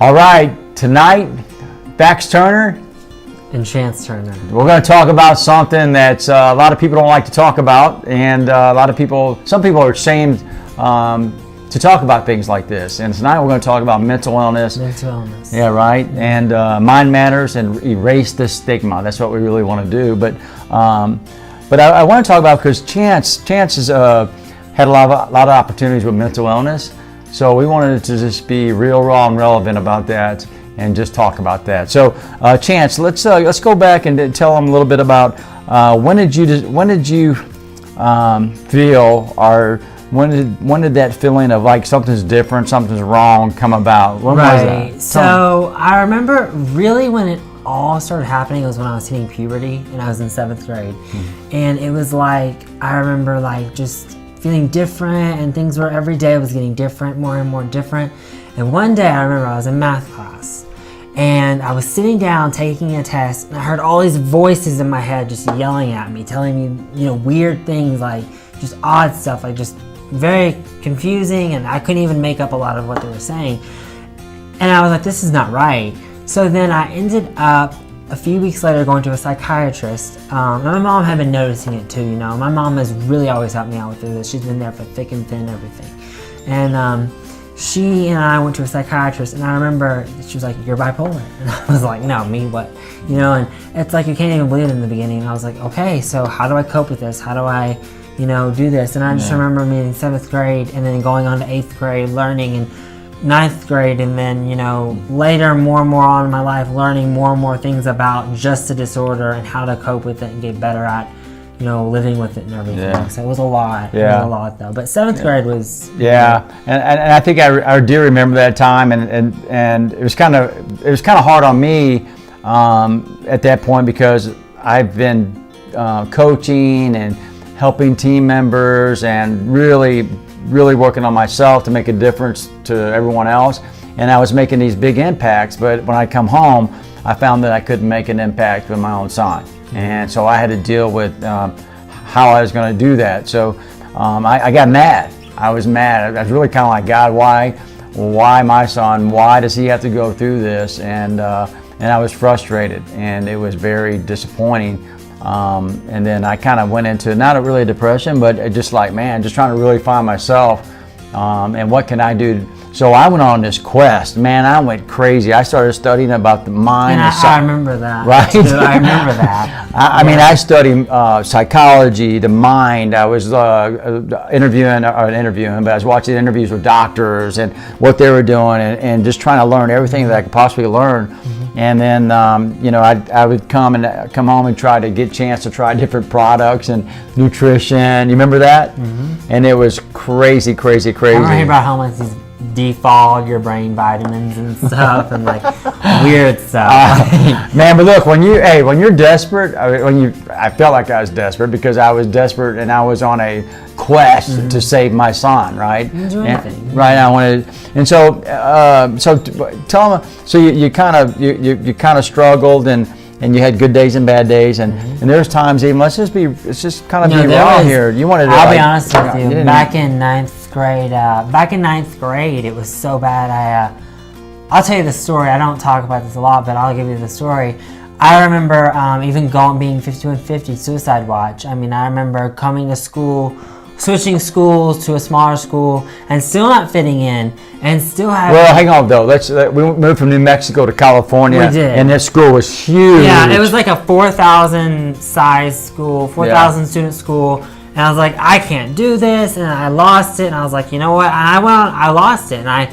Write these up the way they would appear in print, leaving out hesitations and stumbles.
All right, tonight, Thax Turner and Chance Turner. We're going to talk about something that a lot of people don't like to talk about, and some people are ashamed to talk about things like this. And tonight we're going to talk about mental illness. Mental illness. Yeah, right. And mind matters and erase the stigma. That's what we really want to do. But I want to talk about, because Chance has had a lot of opportunities with mental illness. So we wanted to just be real, raw, and relevant about that, and just talk about that. So, Chance, let's go back and tell them a little bit about when did you feel, or when did that feeling of like something's different, something's wrong come about? When was that? So I remember really when it all started happening was when I was hitting puberty, and I was in 7th grade, and it was like I remember like just feeling different, and things were every day was getting different, more and more different. And one day I remember I was in math class, and I was sitting down taking a test, and I heard all these voices in my head just yelling at me, telling me, weird things, like just odd stuff, like just very confusing, and I couldn't even make up a lot of what they were saying. And I was like, this is not right. So then I ended up a few weeks later going to a psychiatrist. And my mom had been noticing it too, My mom has really always helped me out with this. She's been there for thick and thin, everything. And she and I went to a psychiatrist, and I remember she was like, "You're bipolar." And I was like, "No, me what?" And it's like you can't even believe it in the beginning. And I was like, okay, so how do I cope with this? How do I, do this? And I just remember me in 7th grade, and then going on to 8th grade, learning, and 9th grade, and then, later more and more on in my life, learning more and more things about just the disorder and how to cope with it and get better at, living with it and everything. Yeah. So it was a lot. Yeah. It was a lot though. But 7th grade was. Yeah, and I think I do remember that time, and it was kind of hard on me at that point, because I've been coaching and helping team members and really working on myself to make a difference to everyone else. And I was making these big impacts, but when I come home, I found that I couldn't make an impact with my own son. And so I had to deal with how I was going to do that. So I got mad. I was mad. I was really kind of like, God, why my son? Why does he have to go through this? And I was frustrated, and it was very disappointing. And then I kind of went into not really a depression, but just like, man, just trying to really find myself, and what can I do? So I went on this quest. Man, I went crazy. I started studying about the mind. And I remember that. Right? Too. I remember that. I mean, I studied psychology, the mind. I was interviewing, but I was watching interviews with doctors and what they were doing, and just trying to learn everything that I could possibly learn. And then, I would come home and try to get a chance to try different products and nutrition. You remember that? And it was crazy. I remember about how much these defog your brain vitamins and stuff, and like weird stuff. Man, but look, when you're desperate, I felt like I was desperate, because I was desperate, and I was on a quest to save my son, right? Right. I wanted, and so tell them. So you kind of struggled, and you had good days and bad days, and there's times even let's just kind of be raw here. You wanted to. I'll be honest with you. Back in 9th grade, it was so bad. I'll tell you the story. I don't talk about this a lot, but I'll give you the story. I remember even being 5150 suicide watch. I mean, I remember coming to school, switching schools to a smaller school, and still not fitting in, and still having. Well, hang on though. We moved from New Mexico to California. We did. And this school was huge. Yeah, it was like a 4,000 size school, 4,000 student school. And I was like, I can't do this, and I lost it. And I was like, you know what? And I lost it, and I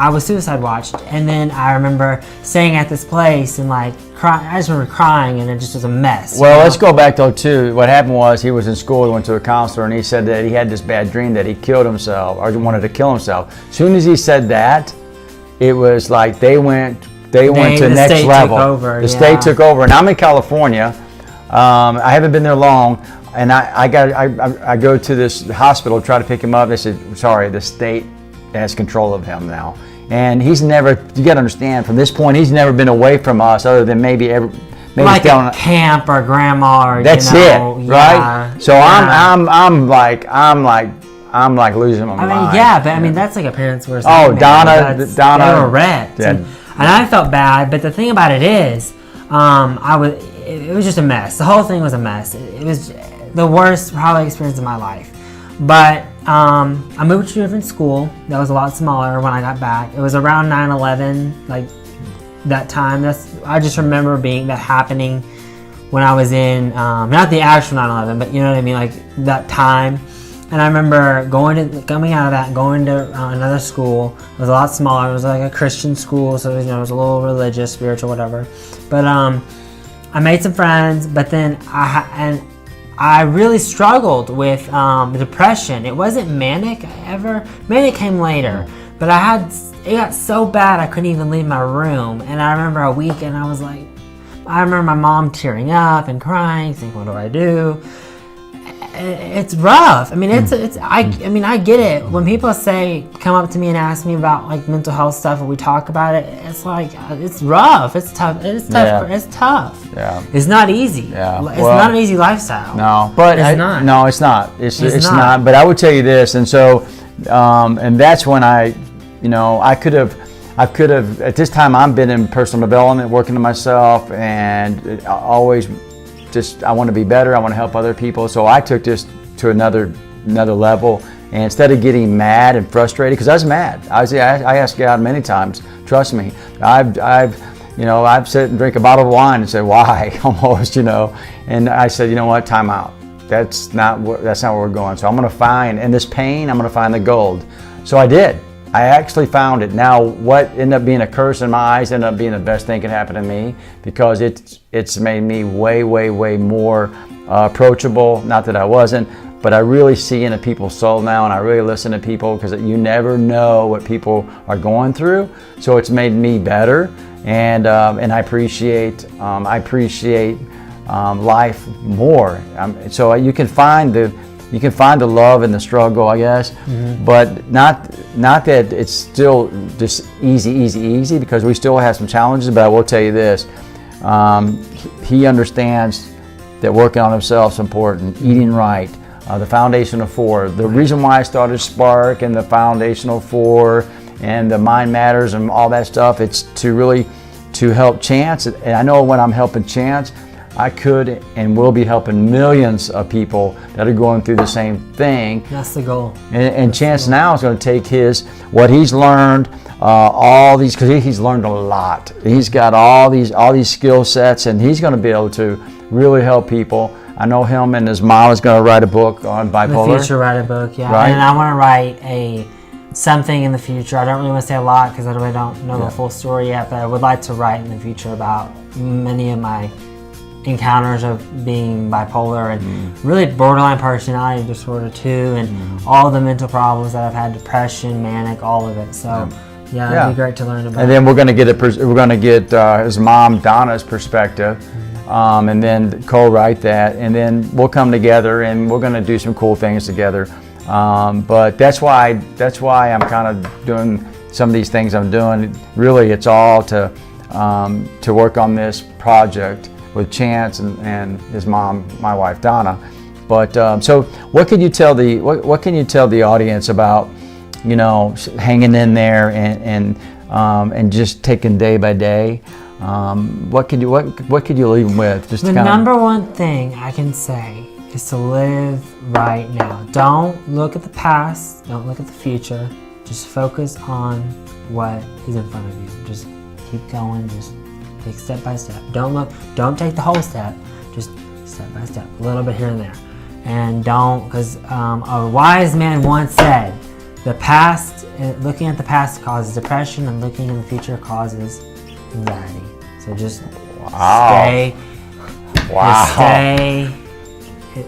was suicide watched. And then I remember staying at this place and like crying. I just remember crying, and it just was a mess. Well, let's go back though too. What happened was he was in school. He went to a counselor, and he said that he had this bad dream that he killed himself, or wanted to kill himself. As soon as he said that, it was like they went to the next level. The state took over, and I'm in California. I haven't been there long. And I go to this hospital, try to pick him up. They said, sorry, the state has control of him now. And he's never, you got to understand, from this point, he's never been away from us, other than maybe like a camp or grandma, or that's it, right? So I'm like I'm like losing my mind. I mean, yeah, but I mean, that's like a parent's worst Oh, nightmare. Donna. They were wrecked. Yeah. And I felt bad, but the thing about it is, it was just a mess. The whole thing was a mess. It was the worst probably experience of my life. But I moved to a different school that was a lot smaller when I got back. It was around 9/11, like that time. I just remember that happening when I was in, not the actual 9/11, but you know what I mean, like that time. And I remember coming out of that and going to another school. It was a lot smaller. It was like a Christian school, so it was, it was a little religious, spiritual, whatever. But I made some friends, but then I really struggled with depression. It wasn't manic ever. Manic came later, but it got so bad I couldn't even leave my room. And I remember a week, and I remember my mom tearing up and crying, thinking, "What do I do?" It's rough. I mean, I get it. When people come up to me and ask me about like mental health stuff, and we talk about it, it's like it's rough. It's tough. It's tough. Yeah. It's tough. Yeah. It's not easy. Yeah. It's not an easy lifestyle. No, but it's not. No, it's not. It's not. But I would tell you this, and so, and that's when I could have at this time I've been in personal development, working on myself, and always. I want to be better. I want to help other people. So I took this to another level. And instead of getting mad and frustrated, because I was mad, I asked God many times. Trust me, I've sat and drink a bottle of wine and said, "Why?" Almost, And I said, "You know what? Time out. That's not where we're going. So I'm going to find in this pain. I'm going to find the gold." So I did. I actually found it. Now, what ended up being a curse in my eyes ended up being the best thing that could happen to me, because it's made me way, way, way more approachable. Not that I wasn't, but I really see into people's soul now, and I really listen to people, because you never know what people are going through. So it's made me better, and I appreciate life more. So you can find the love in the struggle, I guess, but not that it's still just easy, because we still have some challenges. But I will tell you this, he understands that working on himself is important, eating right, the foundational 4. The reason why I started Spark and the foundational 4 and the Mind Matters and all that stuff, it's to help Chance. And I know when I'm helping Chance, I could and will be helping millions of people that are going through the same thing. That's the goal. And Chance now is going to take what he's learned, because he's learned a lot. He's got all these skill sets, and he's going to be able to really help people. I know him and his mom is going to write a book on bipolar. In the future, write a book, yeah. Right? And I want to write something in the future. I don't really want to say a lot because I really don't know the full story yet, but I would like to write in the future about many of my encounters of being bipolar and really borderline personality disorder too, and all the mental problems that I've had, depression, manic, all of it. So yeah, it'd be great to learn about. And then we're going to get his mom Donna's perspective, and then co-write that, and then we'll come together and we're going to do some cool things together. But that's why I'm kind of doing some of these things I'm doing. Really, it's all to work on this project with Chance and his mom, my wife Donna. But so, what can you tell the audience about, hanging in there and just taking day by day? What could you leave them with? Just the number one thing I can say is to live right now. Don't look at the past. Don't look at the future. Just focus on what is in front of you. Just keep going. Just take step by step. Don't take the whole step. Just step by step, a little bit here and there. And because a wise man once said, looking at the past causes depression, and looking in the future causes anxiety. So just stay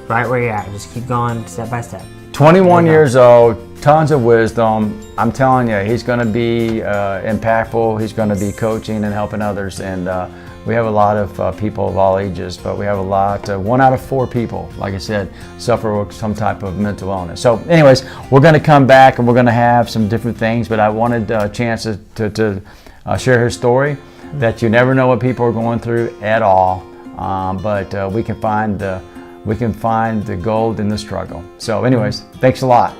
right where you're at. Just keep going step by step. 21 years old, tons of wisdom. I'm telling you, he's going to be impactful. He's going to be coaching and helping others. And we have a lot of people of all ages, but we have a lot, 1 out of 4 people, like I said, suffer with some type of mental illness. So anyways, we're going to come back and we're going to have some different things, but I wanted a chance to share his story, that you never know what people are going through at all, but we can find the gold in the struggle. So anyways, thanks a lot.